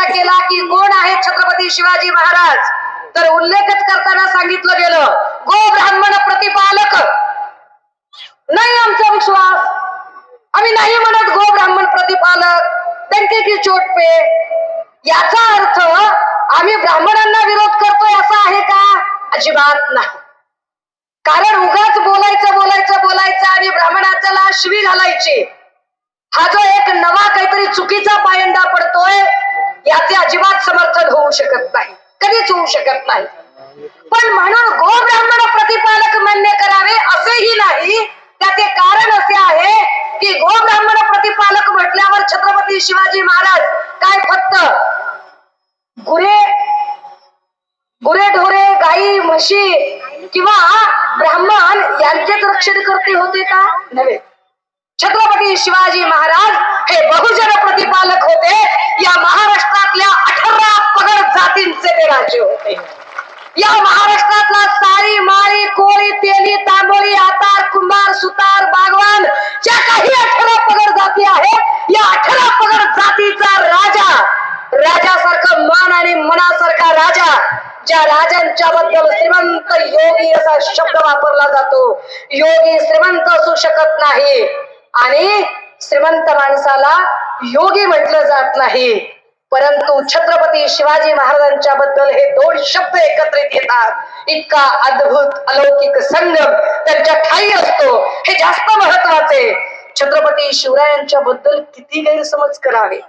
केला की कोण आहे छत्रपती शिवाजी महाराज, तर उल्लेखच करताना सांगितलं गेलं गो ब्राह्मण प्रतिपालक. नाही आमचा विश्वास, आम्ही नाही म्हणत गो ब्राह्मण प्रतिपालक, टंके की चोट पे. याचा अर्थ आम्ही ब्राह्मणांना विरोध करतोय असा आहे का? अजिबात नाही. कारण उगाच बोलायचं आणि ब्राह्मणाला शिवी घालायची, हा जो एक नवा काहीतरी चुकीचा पायंडा पडतोय, याचे अजिबात समर्थन होऊ शकत नाही, कधीच होऊ शकत नाही. पण म्हणून गो ब्राह्मण प्रतिपालक मान्य करावे असेही नाही. त्याचे कारण असे आहे की गो ब्राह्मण प्रतिपालक म्हटल्यावर छत्रपती शिवाजी महाराज काय फक्त गुरे ढोरे गाई म्हशी किंवा ब्राह्मण यांचेच रक्षण करते होते का? नव्हे. छत्रपती शिवाजी महाराज हे बहुजन प्रतिपालक होते. या महाराष्ट्रातल्या 18 पगड जातींचे ते राज्य होते. या महाराष्ट्रातला सारी माळी कोळी तेली तांबोळी आतार कुंभार सुतार बागवान ज्या काही 18 पगड जाती आहेत, या 18 पगड जातीचा राजासारखं मान आणि मनासारखा राजा, ज्या राजांच्या बद्दल श्रीमंत योगी असा शब्द वापरला जातो. योगी श्रीमंत असू शकत नाही आणि श्रीमंत माणसाला योगी म्हटलं जात नाही, परंतु छत्रपती शिवाजी महाराजांच्या बद्दल हे दोन शब्द एकत्रित येतात. इतका अद्भुत अलौकिक संगम त्यांच्या ठाई असतो, हे जास्त महत्वाचे. छत्रपती शिवरायांच्या बद्दल किती गैरसमज करावे.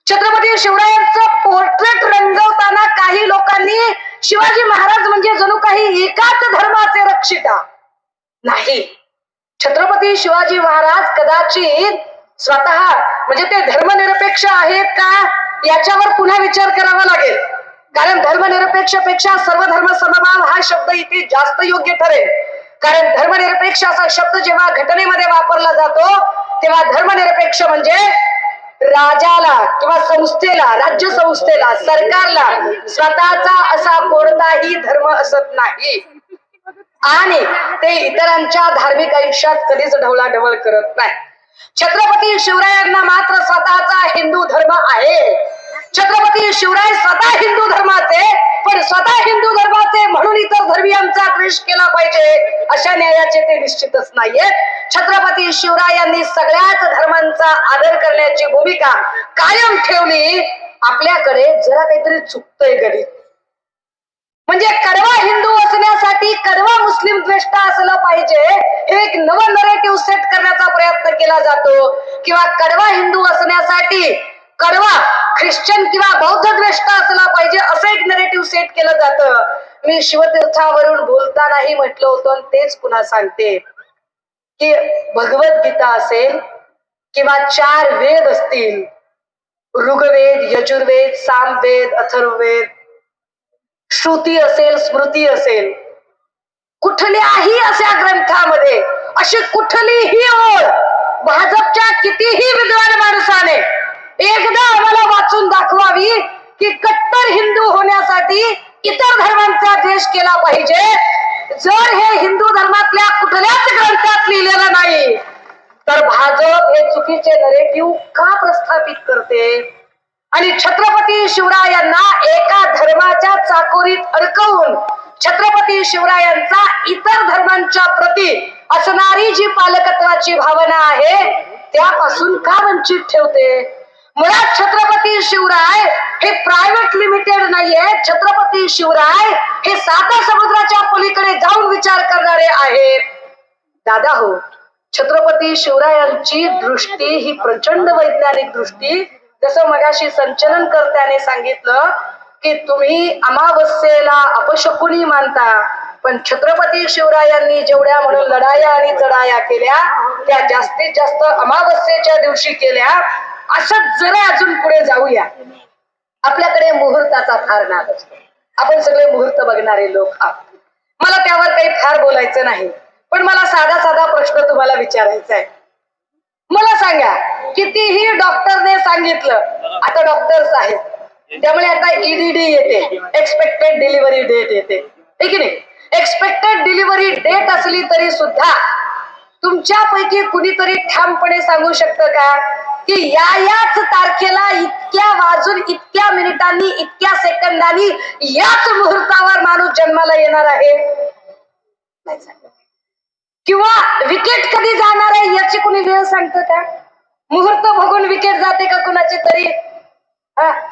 छत्रपती शिवरायांचं पोर्ट्रेट रंगवताना काही लोकांनी शिवाजी महाराज म्हणजे जणू काही एकाच धर्माचे रक्षिता. नाही, छत्रपती शिवाजी महाराज कदाचित स्वतः म्हणजे ते धर्मनिरपेक्ष आहेत का याच्यावर पुन्हा विचार करावा लागेल. कारण धर्मनिरपेक्ष पेक्षा सर्वधर्म समभाव हा शब्द इथे जास्त योग्य ठरेल. कारण धर्मनिरपेक्ष असा शब्द जेव्हा घटनेमध्ये वापरला जातो तेव्हा धर्मनिरपेक्ष म्हणजे राजाला किंवा संस्थेला, राज्य संस्थेला, सरकारला स्वतःचा असा कोणताही धर्म असत नाही आणि ते इतरांच्या धार्मिक आयुष्यात कधीच ढवळाढवळ करत नाही. छत्रपती शिवरायांना मात्र स्वतःचा हिंदू धर्म आहे. छत्रपती शिवराय स्वतः हिंदू धर्माचे, पण स्वतः हिंदू धर्माचे म्हणून इतर धर्मीयांचा द्वेष केला पाहिजे अशा न्यायाचे ते निश्चितच नाहीये. छत्रपती शिवरायांनी सगळ्याच धर्मांचा आदर करण्याची भूमिका कायम ठेवली. आपल्याकडे जरा काहीतरी चुकतंय गणित. म्हणजे कडवा हिंदू असण्यासाठी कडवा मुस्लिम द्वेष्ट असलं पाहिजे हे एक नवं नरेटिव्ह सेट करण्याचा प्रयत्न केला जातो, किंवा कडवा हिंदू असण्यासाठी कडवा ख्रिश्चन किंवा बौद्ध द्वेष्ट असला पाहिजे असं एक नरेटिव्ह सेट केलं जातं. मी शिवतीर्थावरून बोलतानाही म्हटलं होतं आणि तेच पुन्हा सांगते की भगवद्गीता असेल किंवा 4 वेद असतील, ऋग्वेद, यजुर्वेद, सामवेद, अथर्ववेद, श्रुती असेल, स्मृती असेल, कुठल्याही अशा ग्रंथामध्ये अशी कुठलीही ओळ भाजपच्या कितीही विद्वान माणसाने एकदा आम्हाला वाचून दाखवावी की कट्टर हिंदू होण्यासाठी इतर धर्मांचा द्वेष केला पाहिजे. जर हे हिंदू धर्मातल्या कुठल्याच ग्रंथात लिहिलेलं नाही तर भाजप हे चुकीचे नरेटिव्ह का प्रस्थापित करते आणि छत्रपती शिवरायांना एका धर्माच्या चाकोरीत अडकवून छत्रपती शिवरायांचा इतर धर्मांच्या प्रती असणारी जी पालकत्वाची भावना आहे त्यापासून का वंचित ठेवते? मुळात छत्रपती शिवराय हे प्रायव्हेट लिमिटेड नाहीये. छत्रपती शिवराय हे 7 समुद्राच्या पलीकडे जाऊन विचार करणारे आहेत. दादा हो, छत्रपती शिवरायांची दृष्टी ही प्रचंड वैज्ञानिक दृष्टी. जसं मगाशी संचलन कर्त्याने सांगितलं की तुम्ही अमावस्येला अपशकुनी मानता, पण छत्रपती शिवरायांनी जेवढ्या म्हणून लढाया आणि चढाया केल्या त्या जास्तीत जास्त अमावस्येच्या दिवशी केल्या. असं जरा अजून पुढे जाऊया. आपल्याकडे मुहूर्ताचा फार नाद असतो. आपण सगळे मुहूर्त बघणारे लोक आहोत. मला त्यावर काही फार बोलायचं नाही, पण मला साधा प्रश्न तुम्हाला विचारायचा आहे. मला सांगा, कितीही डॉक्टरने सांगितलं, आता डॉक्टर्स आहेत त्यामुळे आता EDD येते, एक्सपेक्टेड डिलिव्हरी डेट येते, हे की नाही? एक्सपेक्टेड डिलिव्हरी डेट असली तरी सुद्धा तुमच्यापैकी कुणीतरी ठामपणे सांगू शकतं का की याच तारखेला इतक्या वाजून इतक्या मिनिटांनी इतक्या सेकंदांनी याच मुहूर्तावर माणूस जन्माला येणार आहे नाही सांगत. किंवा विकेट कधी जाणार आहे याची कुणी वेळ सांगतं का? मुहूर्त बघून विकेट जाते का कुणाची तरी?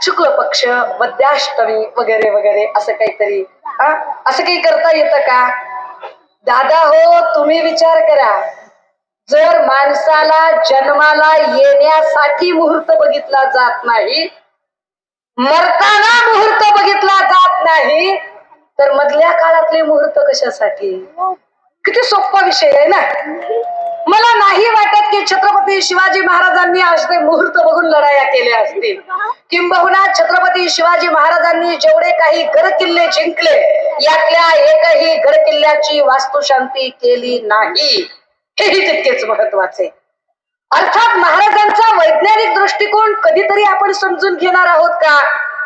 शुक्ल पक्ष, मध्याष्टमी वगैरे वगैरे असं काहीतरी असं काही करता येतं का? दादा हो, तुम्ही विचार करा, जर माणसाला जन्माला येण्यासाठी मुहूर्त बघितला जात नाही, मरताना मुहूर्त बघितला जात नाही, तर मधल्या काळातले मुहूर्त कशासाठी? किती सोपा विषय आहे ना. मला नाही वाटत की छत्रपती शिवाजी महाराजांनी असे मुहूर्त बघून लढाया केल्या असतील. किंबहुना छत्रपती शिवाजी महाराजांनी जेवढे काही गड किल्ले जिंकले, यातल्या एकही गड किल्ल्याची वास्तुशांती केली नाही, हेही तितकेच महत्वाचे. अर्थात महाराजांचा वैज्ञानिक दृष्टिकोन कधीतरी आपण समजून घेणार आहोत का,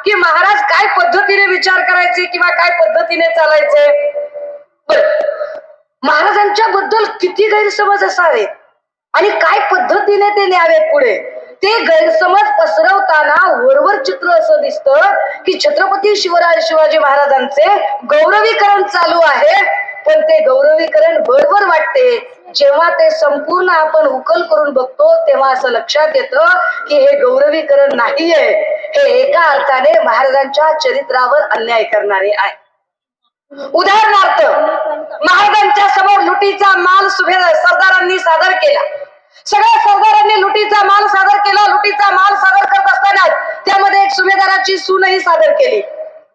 की महाराज काय पद्धतीने विचार करायचे किंवा काय पद्धतीने चालायचे? महाराजांच्या बद्दल किती गैरसमज असावे आणि काय पद्धतीने ते न्यावेत पुढे, ते गैरसमज पसरवताना वरवर चित्र असं दिसतं की छत्रपती शिवाजी महाराजांचे गौरवीकरण चालू आहे. पण ते गौरवीकरण बरोबर वाटते, जेव्हा ते संपूर्ण आपण उकल करून बघतो तेव्हा असं लक्षात येतं की हे गौरवीकरण नाहीये, हे एका अर्थाने महाराजांच्या चरित्रावर अन्याय करणारे आहे. उदाहरणार्थ, महाराजांच्या समोर लुटीचा माल सरदारांनी सादर केला. सगळ्या सरदारांनी लुटीचा माल सादर केला. लुटीचा माल सादर करत असताना त्यामध्ये एक सुभेदाराची सूनही सादर केली.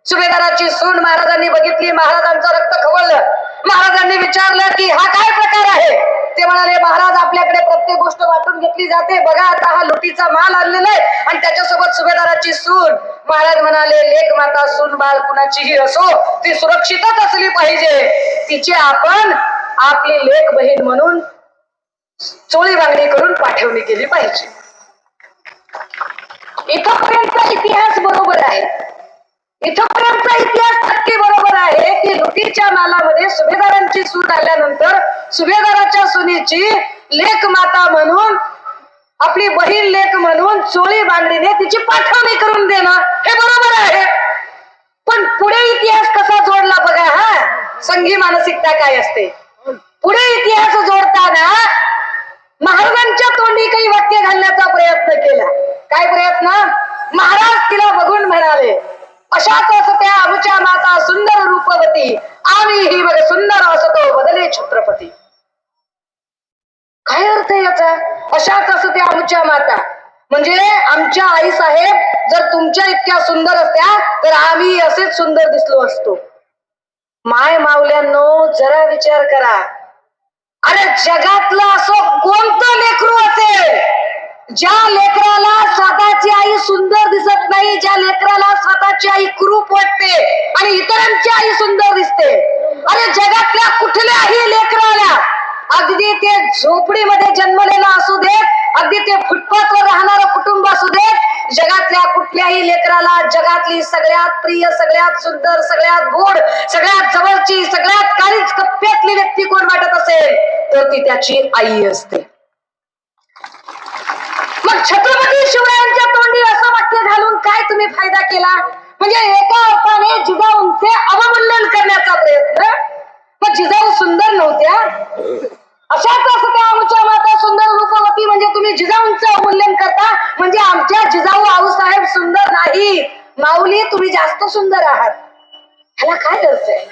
सुभेदाराची सून महाराजांनी बघितली, महाराजांचं रक्त खवळलं. महाराजांनी विचारलं की हा काय प्रकार आहे? ते म्हणाले, महाराज आपल्याकडे प्रत्येक गोष्ट वाटून घेतली जाते, बघा आता हा लुटीचा माल आणलेला आहे आणि त्याच्यासोबत सुभेदाराची सून. महाराज म्हणाले, लेक माता सून बाळ कुणाचीही असो, ती सुरक्षितच असली पाहिजे. तिचे आपण आपली लेक बहीण म्हणून चोळी बांगडी करून पाठवणी केली पाहिजे. इथपर्यंत इतिहास बरोबर आहे. इथपर्यंत इतिहास नक्की बरोबर आहे की लुटीच्या मालामध्ये सुभेदारांची सूट आल्यानंतर सुभेदाराच्या सुनेची लेक माता म्हणून, आपली बहीण लेक म्हणून चोळी बांगडीने तिची पाठवणी करून देणं हे बरोबर आहे. पण पुढे इतिहास कसा जोडला बघा. संघी मानसिकता काय असते. पुढे इतिहास जोडताना महाराजांच्या तोंडी काही वाक्य घालण्याचा प्रयत्न केला. काय प्रयत्न? महाराज तिला बघून म्हणाले, अशाच असत्या आमच्या माता सुंदर रूपवती, आम्ही ही बघ सुंदर असतो बदले छत्रपती. काय अर्थ आहे याचा? अशाच असत्या आमच्या माता म्हणजे आमच्या आई साहेब जर तुमच्या इतक्या सुंदर असत्या तर आम्ही असेच सुंदर दिसलो असतो. माय मावल्यांनो, जरा विचार करा. अरे जगातलं असं कोणतं लेकरू असेल ज्या लेकराला स्वतःची आई सुंदर दिसत नाही, ज्या लेकराला स्वतःची आई कुरूप वाटते आणि इतरांची आई सुंदर दिसते? अरे जगातल्या कुठल्याही लेकराला, अगदी ते झोपडीमध्ये जन्मलेला असू देत, अगदी ते फुटपाथवर राहणारं कुटुंब असू देत, जगातल्या कुठल्याही लेकराला जगातली सगळ्यात प्रिय, सगळ्यात सुंदर, सगळ्यात गोड, सगळ्यात जवळची, सगळ्यात काळीच कप्प्यातली व्यक्ती कोण वाटत असेल तर ती त्याची आई असते. मग छत्रपती शिवरायांच्या तोंडी असं वाक्य घालून काय तुम्ही फायदा केला? म्हणजे एका अर्थाने जिजाऊंचे अवमूल्यन करण्याचा प्रयत्न. मग जिजाऊ सुंदर नव्हत्या? अशाच असत्या आमच्या माता सुंदर रूपवती म्हणजे तुम्ही जिजाऊंचं अवमूल्यन करता, म्हणजे आमच्या जिजाऊ आऊसाहेब सुंदर नाही. माऊली तुम्ही जास्त सुंदर आहात. ह्याला काय अर्थ आहे?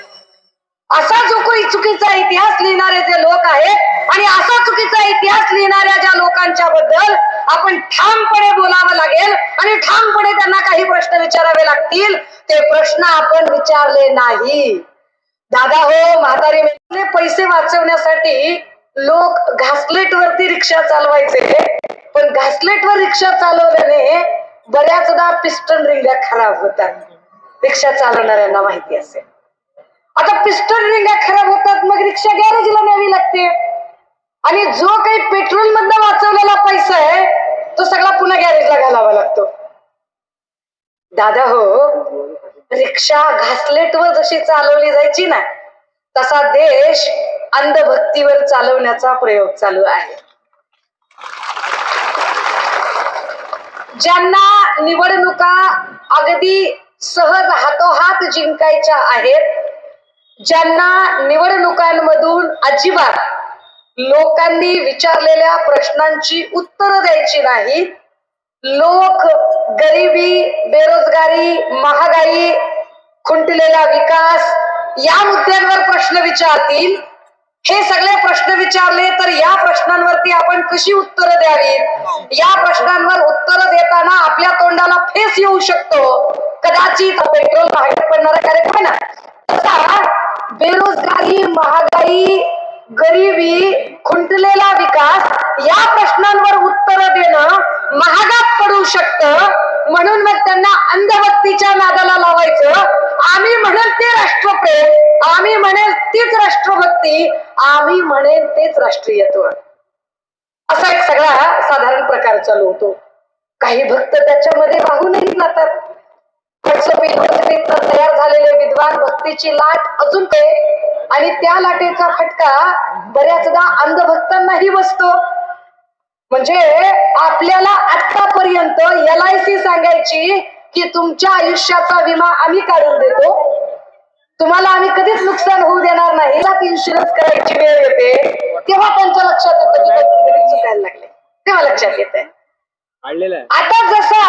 असा जो काही चुकीचा इतिहास लिहिणारे जे लोक आहेत आणि असा चुकीचा इतिहास लिहिणाऱ्या ज्या लोकांच्या बद्दल आपण ठामपणे बोलावं लागेल आणि ठामपणे त्यांना काही प्रश्न विचारावे लागतील. ते प्रश्न आपण विचारले नाही. दादा हो, म्हातारी पैसे वाचवण्यासाठी लोक घासलेट वरती रिक्षा चालवायचे, पण घासलेटवर रिक्षा चालवल्याने बऱ्याचदा पिस्टन रिंग्या खराब होतात. रिक्षा चालवणाऱ्यांना माहिती असेल. आता पिस्टन रिंग्या खराब होतात, मग रिक्षा गॅरेजला न्यावी लागते आणि जो काही पेट्रोल मधनं वाचवलेला पैसा आहे तो सगळा पुन्हा गॅरेजला घालावा लागतो. दादा हो, रिक्षा घासलेटवर जशी चालवली जायची ना, तसा देश अंधभक्तीवर चालवण्याचा प्रयोग चालू आहे. ज्यांना निवडणुका अगदी सहज हातोहात जिंकायच्या आहेत, ज्यांना निवडणुकांमधून अजिबात लोकांनी विचारलेल्या प्रश्नांची उत्तरं द्यायची नाही, लोक गरिबी, बेरोजगारी, महागाई, खुंटलेला विकास या मुद्द्यांवर प्रश्न विचारतील, हे सगळे प्रश्न विचारले तर या प्रश्नांवरती आपण कशी उत्तरं द्यावीत, या प्रश्नांवर उत्तरं देताना आपल्या तोंडाला फेस येऊ शकतो, कदाचित पेट्रोल महाग पडणारा कार्यक्रम आहे ना तसा बेरोजगारी, महागाई, गरिबी, खुंटलेला विकास या प्रश्नांवर उत्तर देणं महागात पडू शकतं. म्हणून मग त्यांना अंधभक्तीच्या नादाला लावायचं. आम्ही म्हणेल ते राष्ट्रप्रेम, आम्ही म्हणेल तीच राष्ट्रभक्ती, आम्ही म्हणेल तेच राष्ट्रीयत्व, असा एक सगळा साधारण प्रकार चालू होतो. काही भक्त त्याच्यामध्ये वाहूनही जातात. तयार झालेले विद्वान भक्तीची लाट अजून ते, आणि त्या लाटेचा फटका बऱ्याचदा अंधभक्तांनाही बसतो. म्हणजे आपल्याला आतापर्यंत LIC सांगायची की तुमच्या आयुष्याचा विमा आम्ही काढून देतो, तुम्हाला आम्ही कधीच नुकसान होऊ देणार नाही, इन्शुरन्स करायची वेळ येते तेव्हा त्यांच्या लक्षात येतं की काहीतरी चुकायला लागले, तेव्हा लक्षात येते. आता जसा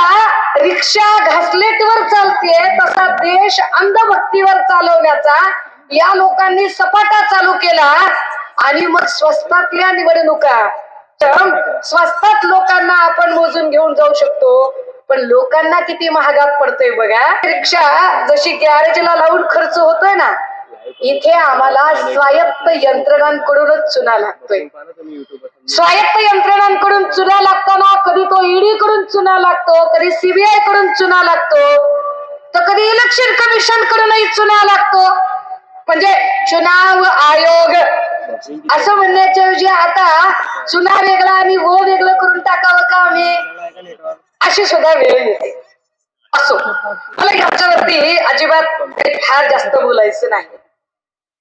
रिक्षा घासलेटवर चालते तसा देश अंधभक्तीवर चालवण्याचा या लोकांनी सपाटा चालू केला. आणि मग स्वस्तातल्या निवडणुका, स्वस्तात लोकांना आपण मोजून घेऊन जाऊ शकतो, पण लोकांना किती महागात पडतोय बघा. रिक्षा जशी गॅरेजला लावून खर्च होतोय ना, इथे आम्हाला स्वायत्त यंत्रणांकडूनच चुना लागतोय. स्वायत्त यंत्रणांकडून चुना लागताना कधी तो ईडी कडून चुना लागतो, कधी CBI कडून चुना लागतो, तर कधी इलेक्शन कमिशन कडूनही चुना लागतो. म्हणजे चुनाव आयोग असं म्हणण्याच्या ऐवजी आता चुना वेगळा आणि वो वेगळं करून टाकावं का आम्ही, अशी सुद्धा वेळ येते. असो, मला याच्यावरती अजिबात काही फार जास्त बोलायचं नाही,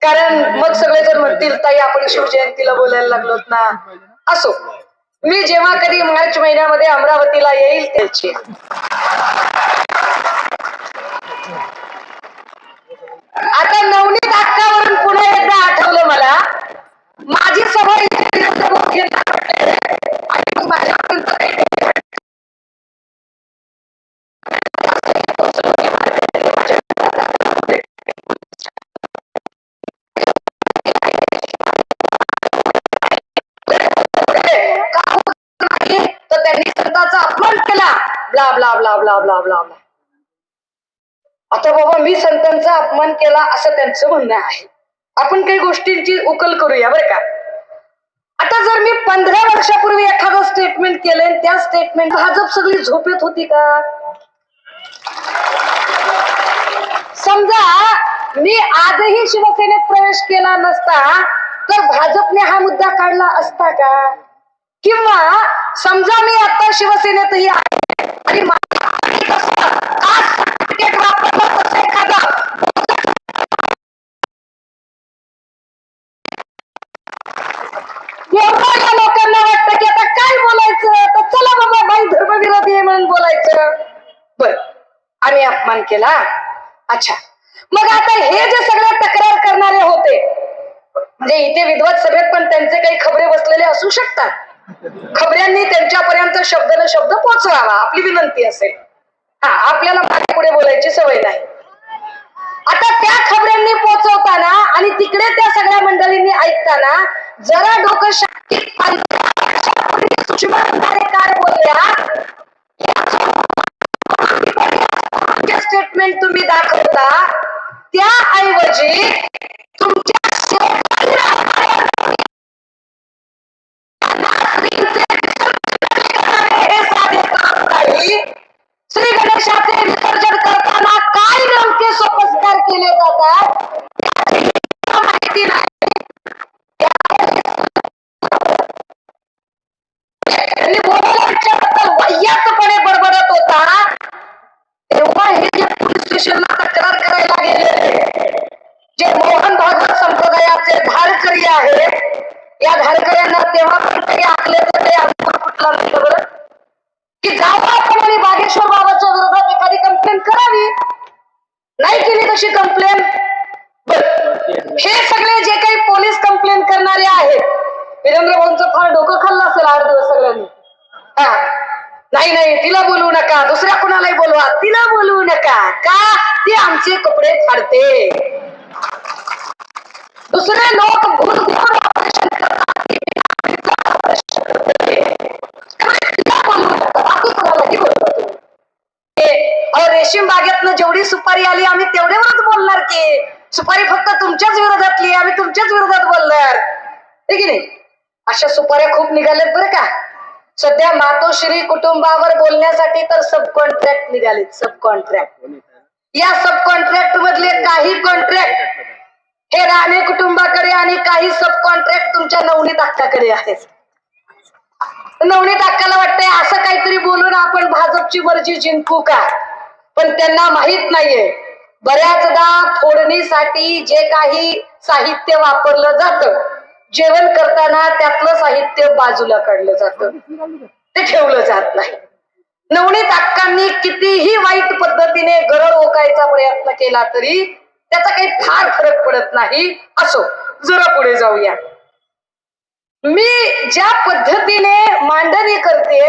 कारण मग सगळे जर म्हणतील ताई आपण शिवजयंतीला बोलायला लागलोत ना. असो, मी जेव्हा कधी मार्च महिन्यामध्ये अमरावतीला येईल त्याची आता नवनीत हक्कावरून पुन्हा एकदा आठवलं मला, माझी सभा आणि माझ्यापर्यंत तर त्यांनी संतांचा अपमान केला, blah blah blah blah blah blah. आता बाबा मी संतांचा अपमान केला असं त्यांचं म्हणणं आहे. आपण काही गोष्टींची उकल करूया बरं का. आता जर मी 15 वर्षापूर्वी एखादं स्टेटमेंट केलं, त्या स्टेटमेंट भाजप सगळी झोपेत होती का? समजा मी आजही शिवसेनेत प्रवेश केला नसता तर भाजपने हा मुद्दा काढला असता का? किंवा समजा मी आता शिवसेनेतही आहे आणि लोकांना वाटतं की आता काय बोलायचं, तर चला बाबा बाई धर्मविरोधी आहे म्हणून बोलायचं. बर, आम्ही अपमान केला. अच्छा, मग आता हे जे सगळे तक्रार करणारे होते, म्हणजे इथे विद्वत सभेत पण त्यांचे काही खबरे बसलेले असू शकतात, खबऱ्यांनी त्यांच्यापर्यंत शब्द न शब्द पोहोचवावा आपली विनंती असेल. आपल्याला मागे पुढे बोलायची सवय नाही. आता त्या खबऱ्यांनी पोहोचवताना आणि तिकडे त्या सगळ्या मंडळींनी ऐकताना जरा डोकं शांतीत काय बोलल्या स्टेटमेंट तुम्ही दाखवता, त्याऐवजी तुमच्या श्री गणेशाचे विसर्जन करताना काय नेमके सोपस्कार केले जातात माहिती नाही. वैयक्तपणे बडबडत होता तेव्हा हे जे पोलीस स्टेशनला तक्रार करायला गेले, जे मोहन भागवत संप्रदायाचे धारकरी आहेत, या धारकऱ्यांना तेव्हा पण काही आपले तर काही अनुभव कुठला नाही बरं की जावं आपण आणि करावी, नाही केली तशी कंप्लेन. हे सगळे जे काही पोलीस कंप्लेन करणारे आहेत, वीरेंद्र भाऊंचं फार डोकं खाल्लं असेल 8 दिवस सगळ्यांनी. नाही नाही तिला बोलवू नका, दुसऱ्या कोणालाही बोलवा, तिला बोलवू नका. का? ती आमचे कपडे फाडते. दुसरे लोक भूल देऊन ऑपरेशन करतात, तिला बोलवू नका, बाकी कोणालाही बोलवा तुम्ही. रेशीम बागेतनं जेवढी सुपारी आली आम्ही तेवढ्यावरच बोलणार की. सुपारी फक्त तुमच्याच विरोधातली, आम्ही तुमच्याच विरोधात बोलणार, ठीक आहे नाही? अशा सुपाऱ्या खूप निघाल्यात बरं का. सध्या मातोश्री कुटुंबावर बोलण्यासाठी तर सब कॉन्ट्रॅक्ट निघालेत. सब कॉन्ट्रॅक्ट. या सब कॉन्ट्रॅक्ट मधले काही कॉन्ट्रॅक्ट हे राणे कुटुंबाकडे आणि काही सब कॉन्ट्रॅक्ट तुमच्या नवनीत अक्काकडे आहेत. नवनीत अक्काला वाटतंय असं काहीतरी बोलून आपण भाजपची मर्जी जिंकू का, पण त्यांना माहित नाहीये बऱ्याचदा फोडणीसाठी जे काही साहित्य वापरलं जातं, जेवण करताना त्यातलं साहित्य बाजूला काढलं जातं, ते ठेवलं जात नाही. नवनीत अक्कांनी कितीही वाईट पद्धतीने गरळ ओकायचा प्रयत्न केला तरी त्याचा काही फार फरक पडत नाही. असो, जरा पुढे जाऊया. मी ज्या पद्धतीने मांडणी करते,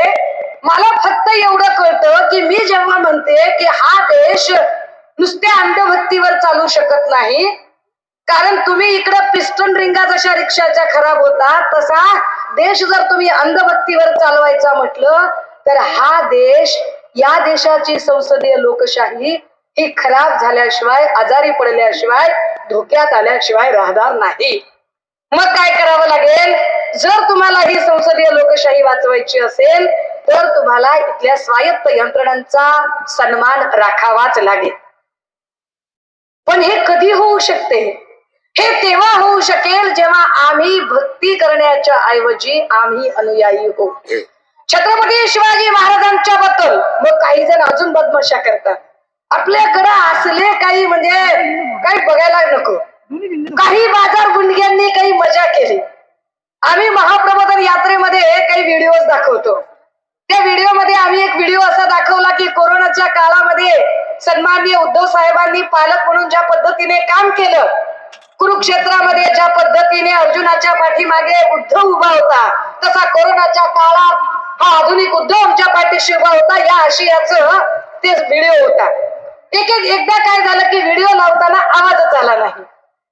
मला फक्त एवढं कळतं की मी जेव्हा म्हणते की हा देश नुसत्या अंधभक्तीवर चालू शकत नाही, कारण तुम्ही इकडं पिस्टन रिंगा जशा रिक्षाच्या खराब होतात, तसा देश जर तुम्ही अंधभक्तीवर चालवायचा म्हटलं तर हा देश, या देशाची संसदीय लोकशाही ही खराब झाल्याशिवाय, आजारी पडल्याशिवाय, धोक्यात आल्याशिवाय राहणार नाही. मग काय करावं लागेल? जर तुम्हाला ही संसदीय लोकशाही वाचवायची असेल तर तुम्हाला इथल्या स्वायत्त यंत्रणांचा सन्मान राखावाच लागेल. पण हे कधी होऊ शकते? हे तेव्हा होऊ शकेल जेव्हा आम्ही भक्ती करण्याच्या ऐवजी आम्ही अनुयायी होऊ. छत्रपती शिवाजी महाराजांच्या बद्दल मग काही जण अजून बदमाशा करतात. आपल्याकडे असले काही म्हणजे काही बघायला नको. काही बाजार गुंडग्यांनी काही मजा केली. आम्ही महाप्रबोधन यात्रेमध्ये काही व्हिडिओज दाखवतो. त्या व्हिडिओमध्ये आम्ही एक व्हिडिओ असा दाखवला की कोरोनाच्या काळामध्ये सन्माननीय उद्धव साहेबांनी पालक म्हणून ज्या पद्धतीने काम केलं, कुरुक्षेत्रामध्ये ज्या पद्धतीने अर्जुनाच्या पाठीमागे उद्धव उभा होता, तसा कोरोनाच्या काळात हा आधुनिक उद्धव आमच्या पाठीशी उभा होता, या आशयाचं ते व्हिडिओ होता. एकदा काय झालं की व्हिडिओ लावताना आवाजच आला नाही.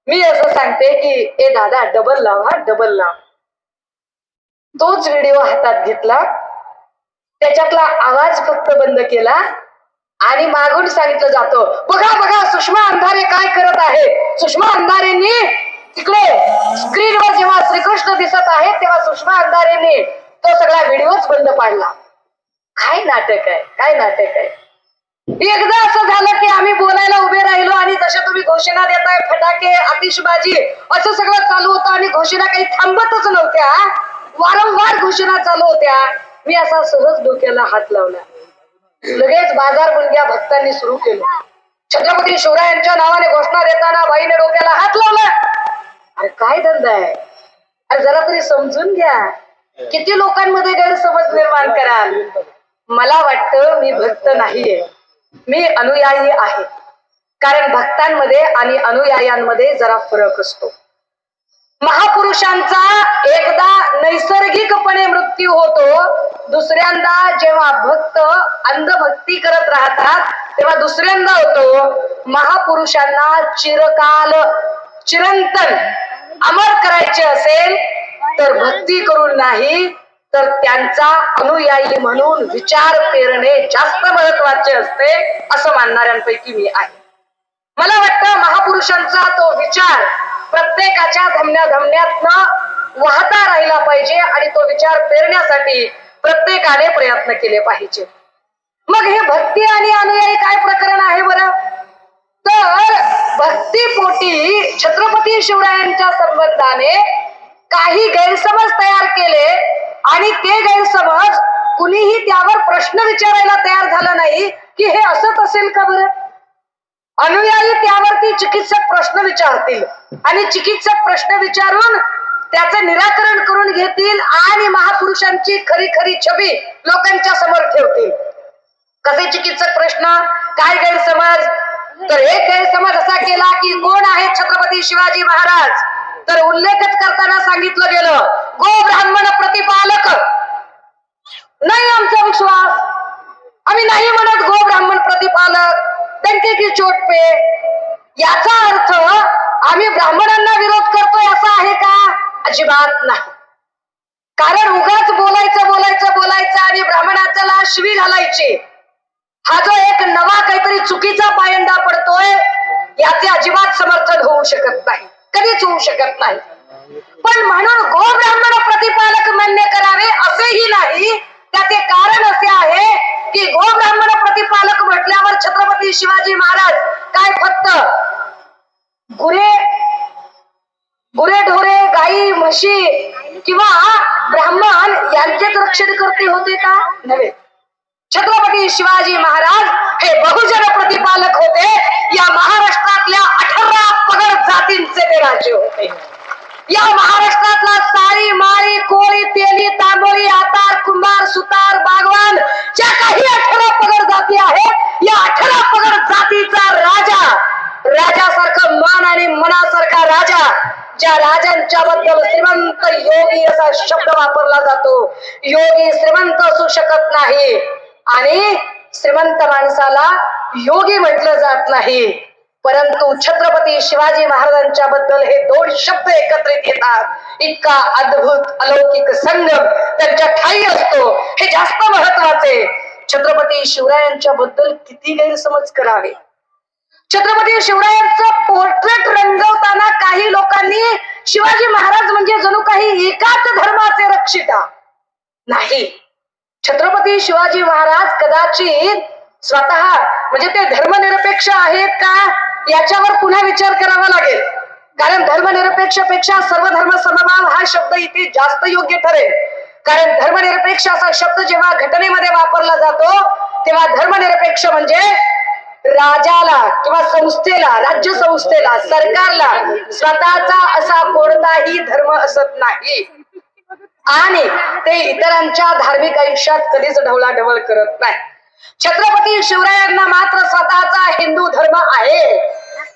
मी असं सांगते की ए दादा डबल लाव, हा डबल लाव. तोच व्हिडिओ हातात घेतला, त्याच्यातला आवाज फक्त बंद केला आणि मागून सांगितलं जातं, बघा बघा सुषमा अंधारे काय करत आहे. सुषमा अंधारेंनी तिकडे स्क्रीनवर जेव्हा श्रीकृष्ण दिसत आहे तेव्हा सुषमा अंधारेंनी तो सगळा व्हिडिओच बंद पाडला. काय नाटक आहे, काय नाटक आहे. एकदा असं झालं की आम्ही बोलायला उभे राहिलो आणि जशा तुम्ही घोषणा देताय, फटाके, आतिषबाजी असं सगळं चालू होतं आणि घोषणा काही थांबतच नव्हत्या, वारंवार घोषणा चालू होत्या. मी असा सहज डोक्याला हात लावला. लगेच बाजार गुंड्या भक्तांनी सुरू केलं. छत्रपती शिवरायांच्या नावाने घोषणा देताना बाईने डोक्याला हात लावला. अरे काय धंदा आहे? अरे जरा तरी समजून घ्या. किती लोकांमध्ये गैरसमज निर्माण कराल. मला वाटतं मी भक्त नाहीये, मी अनुयायी आहे. कारण भक्तांमध्ये आणि अनुयायांमध्ये जरा फरक असतो. महापुरुषांचा एकदा नैसर्गिकपणे मृत्यू होतो, दुसऱ्यांदा जेव्हा भक्त अंधभक्ती करत राहतात तेव्हा दुसऱ्यांदा होतो. महापुरुषांना चिरकाल, चिरंतन अमर करायचे असेल तर भक्ती करून नाही, तर त्यांचा अनुयायी म्हणून विचार पेरणे जास्त महत्वाचे असते, असं मानणाऱ्यांपैकी मी आहे. मला वाटतं महापुरुषांचा तो विचार प्रत्येकाच्या धमन्या धमन्यातनं वाहता राहिला पाहिजे आणि तो विचार पेरण्यासाठी प्रत्येकाने प्रयत्न केले पाहिजे. मग हे भक्ती आणि अनुयायी काय प्रकरण आहे बरं? तर भक्तीपोटी छत्रपती शिवरायांच्या संबंधाने काही गैरसमज तयार केले आणि ते गैरसमज कुणीही त्यावर प्रश्न विचारायला तयार झाला नाही की हे असंच असेल का बरं. अनुयायी त्यावरती चिकित्सक प्रश्न विचारतील आणि चिकित्सक प्रश्न विचारून त्याचं निराकरण करून घेतील आणि महापुरुषांची खरी खरी छबी लोकांच्या समोर ठेवतील. कसे चिकित्सक प्रश्न? काय गैरसमज? तर एक गैरसमज असा केला की कोण आहे छत्रपती शिवाजी महाराज, तर उल्लेखच करताना सांगितलं गेलं गो ब्राह्मण प्रतिपालक. नाही आमचा विश्वास, आम्ही नाही म्हणत गो ब्राह्मण प्रतिपालक, त्यांचे की चोट पे. याचा अर्थ आम्ही ब्राह्मणांना विरोध करतोय असा आहे का? अजिबात नाही. कारण उगाच बोलायचं आणि ब्राह्मणाला शिवी घालायची, हा जो एक नवा काहीतरी चुकीचा पायंडा पडतोय, याचे अजिबात समर्थन होऊ शकत नाही, कधीच होऊ शकत नाही. पण म्हणून गो ब्राह्मण प्रतिपालक मान्य करावे असेही नाही. त्याचे कारण असे आहे की गो ब्राह्मण प्रतिपालक म्हटल्यावर छत्रपती शिवाजी महाराज काय फक्त गुरे ढोरे गाई म्हशी किंवा ब्राह्मण यांचेच रक्षण करते होते का? नव्हे. छत्रपती शिवाजी महाराज हे बहुजन प्रतिपालक होते. या महाराष्ट्रातल्या 18 पगड जातींचे ते राजे होते. या महाराष्ट्रातला सारी माळी कोळी तेली तांबोळी आतार कुंभार सुतार बागवान ज्या काही 18 पगड जाती आहेत, या 18 पगड जातीचा राजासारखं मान आणि मनासारखा राजा, ज्या राजांच्या बद्दल श्रीमंत योगी असा शब्द वापरला जातो. योगी श्रीमंत असू शकत नाही आणि श्रीमंत माणसाला योगी म्हटलं जात नाही. परंतु छत्रपती शिवाजी महाराजांच्या बद्दल हे दोन शब्द एकत्रित येतात. इतका अद्भुत अलौकिक संगम त्यांच्या ठाई असतो, हे जास्त महत्वाचे. छत्रपती शिवरायांच्या बद्दल किती गैरसमज करावे. छत्रपती शिवरायांचं पोर्ट्रेट रंगवताना काही लोकांनी शिवाजी महाराज म्हणजे जणू काही एकाच धर्माचे रक्षिता. नाही, छत्रपती शिवाजी महाराज कदाचित स्वतः म्हणजे ते धर्मनिरपेक्ष आहेत का, याच्यावर पुन्हा विचार करावा लागेल. कारण धर्मनिरपेक्ष पेक्षा सर्वधर्म समभाव हा शब्द इथे जास्त योग्य ठरेल. कारण धर्मनिरपेक्ष असा शब्द जेव्हा घटनेमध्ये वापरला जातो, तेव्हा धर्मनिरपेक्ष म्हणजे राजाला किंवा संस्थेला, राज्य संस्थेला, सरकारला स्वतःचा असा कोणताही धर्म असत नाही आणि ते इतरांच्या धार्मिक आयुष्यात कधीच ढवळाढवळ करत नाही. छत्रपती शिवरायांना मात्र स्वतःचा हिंदू धर्म आहे.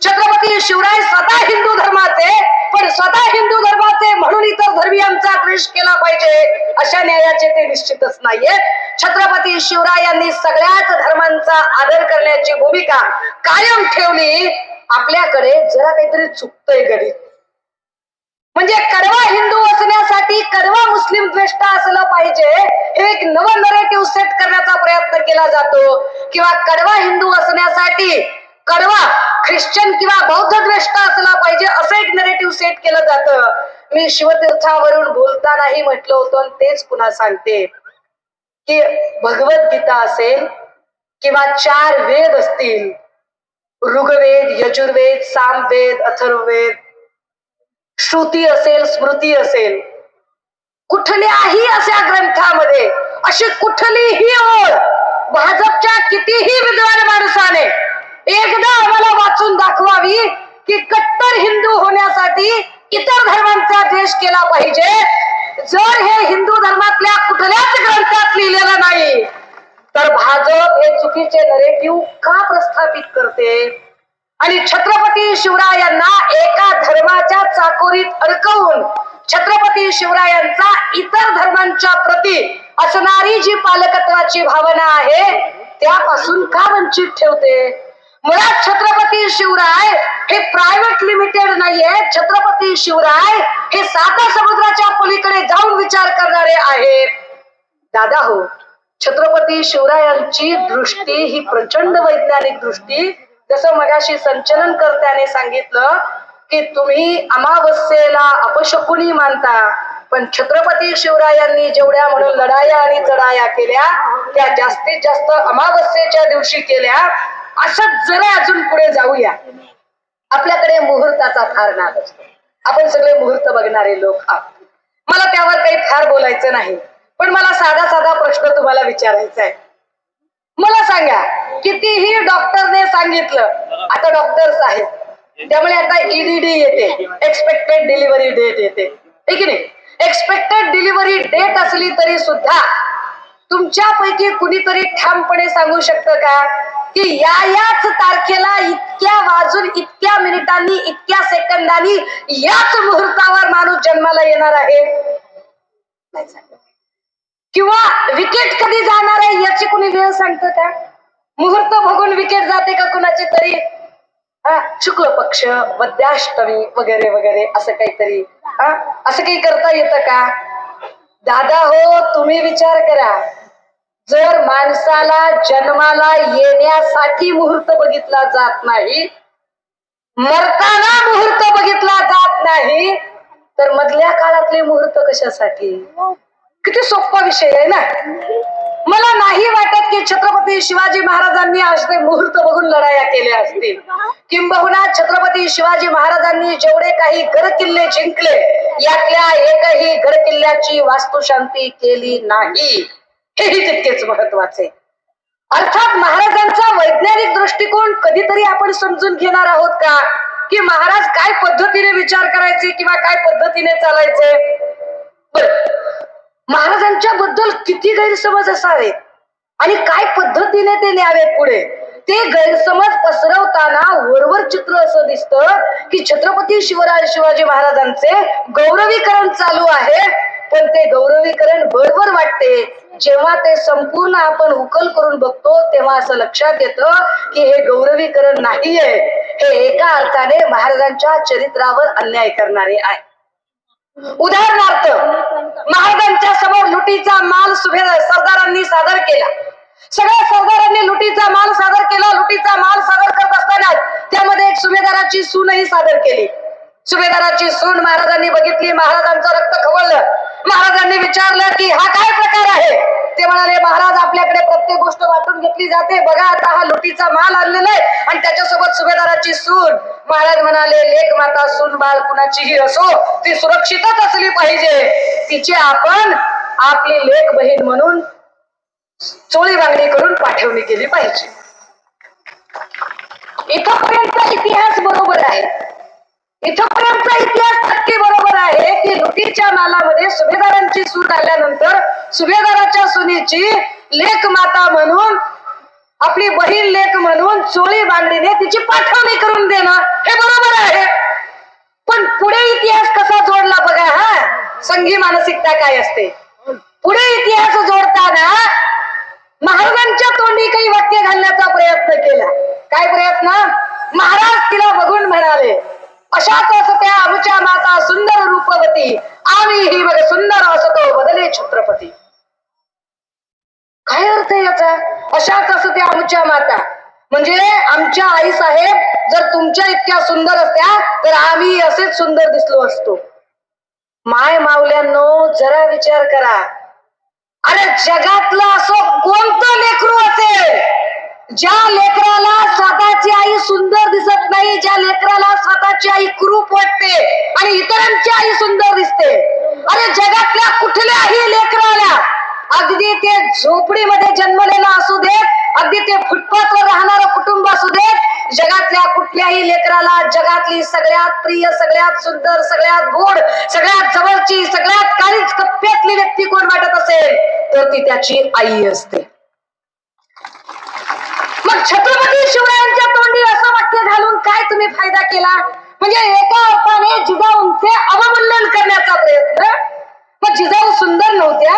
छत्रपती शिवराय स्वतः हिंदू धर्माचे, पण स्वतः हिंदू धर्माचे म्हणून इतर धर्मीयांचा द्वेष केला पाहिजे अशा न्यायाचे ते निश्चितच नाहीये. छत्रपती शिवरायांनी सगळ्याच धर्मांचा आदर करण्याची भूमिका कायम ठेवली. आपल्याकडे जरा काहीतरी चुकतंय गणित. म्हणजे कडवा हिंदू असण्यासाठी कडवा मुस्लिम द्वेष्ट असलं पाहिजे, हे एक नवं नरेटिव्ह सेट करण्याचा प्रयत्न केला जातो. किंवा कडवा हिंदू असण्यासाठी कडवा ख्रिश्चन किंवा बौद्ध द्वेष्ट असला पाहिजे असं एक नरेटिव्ह सेट केलं जातं. मी शिवतीर्थावरून बोलतानाही म्हटलं होतं आणि तेच पुन्हा सांगते की भगवद्गीता असेल किंवा 4 वेद असतील, ऋग्वेद, यजुर्वेद, सामवेद, अथर्ववेद, श्रुती असेल, स्मृती असेल, कुठल्याही अशा ग्रंथामध्ये अशी कुठलीही ओळ भाजपच्या कितीही विद्वान माणसाने एकदा आम्हाला वाचून दाखवावी की कट्टर हिंदू होण्यासाठी इतर धर्मांचा द्वेष केला पाहिजे. जर हे हिंदू धर्मातल्या कुठल्याच ग्रंथात लिहिलेलं नाही, तर भाजप हे चुकीचे नरेटिव्ह का प्रस्थापित करते आणि छत्रपती शिवरायांना एका धर्माच्या चाकोरीत अडकवून छत्रपती शिवरायांचा इतर धर्मांच्या प्रती असणारी जी पालकत्वाची भावना आहे त्यापासून का वंचित ठेवते? मुळात छत्रपती शिवराय हे प्रायव्हेट लिमिटेड नाहीये. छत्रपती शिवराय हे 7 समुद्राच्या पलीकडे जाऊन विचार करणारे आहेत. दादा हो, छत्रपती शिवरायांची दृष्टी ही प्रचंड वैज्ञानिक दृष्टी. जसं मगाशी संचलनकर्त्याने सांगितलं की तुम्ही अमावस्येला अपशकुनी मानता, पण छत्रपती शिवरायांनी जेवढ्या म्हणून लढाया आणि चढाया केल्या त्या जास्तीत जास्त अमावस्येच्या दिवशी केल्या. असं जरा अजून पुढे जाऊया. आपल्याकडे मुहूर्ताचा फार नाद असतो. आपण सगळे मुहूर्त बघणारे लोक आहोत. मला त्यावर काही फार बोलायचं नाही, पण मला साधा प्रश्न तुम्हाला विचारायचा आहे. मला सांगा, कितीही डॉक्टरने सांगितलं, आता डॉक्टर्स आहेत त्यामुळे आता EDD येते, एक्सपेक्टेड डिलिव्हरी डेट येते, है की नाही? एक्सपेक्टेड डिलिव्हरी डेट असली तरी सुद्धा तुमच्यापैकी कुणीतरी ठामपणे सांगू शकतं का की याच तारखेला इतक्या वाजून इतक्या मिनिटांनी इतक्या सेकंदांनी याच मुहूर्तावर माणूस जन्माला येणार आहे, नाही सांगत. किंवा विकेट कधी जाणार आहे याची कोणी वेळ सांगतं का? मुहूर्त बघून विकेट जाते का कुणाची तरी? शुक्ल पक्ष, मध्याष्टमी वगैरे वगैरे असं काहीतरी असं काही करता येतं का? दादा हो, तुम्ही विचार करा, जर माणसाला जन्माला येण्यासाठी मुहूर्त बघितला जात नाही, मरताना मुहूर्त बघितला जात नाही, तर मधल्या काळातले मुहूर्त कशासाठी? किती सोपा विषय आहे ना. मला नाही वाटत की छत्रपती शिवाजी महाराजांनी असे मुहूर्त बघून लढाया केल्या असतील. किंबहुना छत्रपती शिवाजी महाराजांनी जेवढे काही गड किल्ले जिंकले, यातल्या एकही गड किल्ल्याची वास्तुशांती केली नाही, हेही तितकेच महत्वाचे. अर्थात महाराजांचा वैज्ञानिक दृष्टिकोन कधीतरी आपण समजून घेणार आहोत का, की महाराज काय पद्धतीने विचार करायचे किंवा काय पद्धतीने चालायचे? महाराजांच्या बद्दल किती गैरसमज असावे आणि काय पद्धतीने ते न्यावेत पुढे, ते गैरसमज पसरवताना वरवर चित्र असं दिसतं की छत्रपती शिवाजी महाराजांचे गौरवीकरण चालू आहे. पण ते गौरवीकरण बरोबर वाटते, जेव्हा ते संपूर्ण आपण उकल करून बघतो तेव्हा असं लक्षात येतं की हे गौरवीकरण नाहीये, हे एका अर्थाने महाराजांच्या चरित्रावर अन्याय करणारे आहे. उदाहरणार्थ, महाराजांच्या समोर लुटीचा माल सरदारांनी सादर केला. सगळ्या सरदारांनी लुटीचा माल सादर केला. लुटीचा माल सादर करत असताना त्यामध्ये एक सुभेदाराची सूनही सादर केली. सुभेदाराची सून महाराजांनी बघितली, महाराजांचं रक्त खवळलं. महाराजांनी विचारलं की हा काय प्रकार आहे? ते म्हणाले, महाराज आपल्याकडे प्रत्येक गोष्ट वाटून घेतली जाते, बघा आता हा लुटीचा माल आणलेला आहे आणि त्याच्यासोबत सुभेदाराची सून. महाराज म्हणाले, लेक माता सून बाळ कुणाचीही असो, ती सुरक्षितच असली पाहिजे. तिचे आपण आपली लेक बहीण म्हणून चोळी बांगडी करून पाठवणी केली पाहिजे. इथपर्यंत इतिहास बरोबर आहे. इथपर्यंत इतिहास नक्की बरोबर आहे की लुटीच्या मालामध्ये सुभेदारांची सून आल्यानंतर सुभेदाराच्या सुनेची लेक माता म्हणून, आपली बहीण लेक म्हणून चोळी बांधणीने तिची पाठवणी करून देणं हे बरोबर आहे. पण पुढे इतिहास कसा जोडला बघा. संघी मानसिकता काय असते. पुढे इतिहास जोडताना महाराजांच्या तोंडी काही वाक्य घालण्याचा प्रयत्न केला. काय प्रयत्न? महाराज तिला बघून म्हणाले, अशाच असत्या आमच्या माता सुंदर रूपवती, आम्ही ही बघ सुंदर असतो बदले छत्रपती. काय अर्थ आहे याचा? अशाच असत्या आमच्या माता म्हणजे आमच्या आई साहेब जर तुमच्या इतक्या सुंदर असत्या तर आम्ही असेच सुंदर दिसलो असतो. माय मावल्यांनो, जरा विचार करा. अरे जगातलं असं कोणतं लेकरू असेल ज्या लेकराला स्वतःची आई सुंदर दिसत नाही, ज्या लेकराला स्वतःची आई कुरूप वाटते आणि इतरांची आई सुंदर दिसते? अरे जगातल्या कुठल्याही लेकराला, अगदी ते झोपडीमध्ये जन्मलेला असू देत, अगदी ते फुटपाथवर राहणारं कुटुंब असू देत, जगातल्या कुठल्याही लेकराला जगातली सगळ्यात प्रिय, सगळ्यात सुंदर, सगळ्यात गोड, सगळ्यात जवळची, सगळ्यात काळीच कप्प्यातली व्यक्ती कोण वाटत असेल तर ती त्याची आई असते. मग छत्रपती शिवरायांच्या तोंडी असं वाक्य घालून काय तुम्ही फायदा केला? म्हणजे एका अर्थाने जिजाऊंचे अवमूल्यन करण्याचा प्रयत्न. मग जिजाऊ सुंदर नव्हत्या?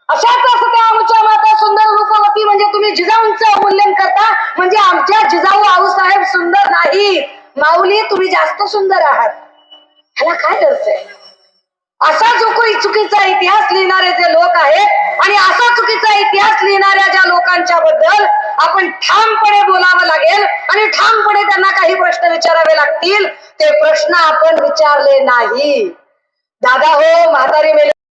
अशाच असत्या आमच्या माता सुंदर रूपवती म्हणजे तुम्ही जिजाऊंचं अवमूल्यन करता, म्हणजे आमच्या जिजाऊ आऊसाहेब सुंदर नाही. माऊली तुम्ही जास्त सुंदर आहात. ह्याला काय अर्थ आहे? असा जो काही चुकीचा इतिहास लिहिणारे जे लोक आहेत आणि असा चुकीचा इतिहास लिहिणाऱ्या ज्या लोकांच्या बद्दल आपण ठामपणे बोलावं लागेल आणि ठामपणे त्यांना काही प्रश्न विचारावे लागतील. ते प्रश्न आपण विचारले नाही. दादा हो, म्हातारी मेले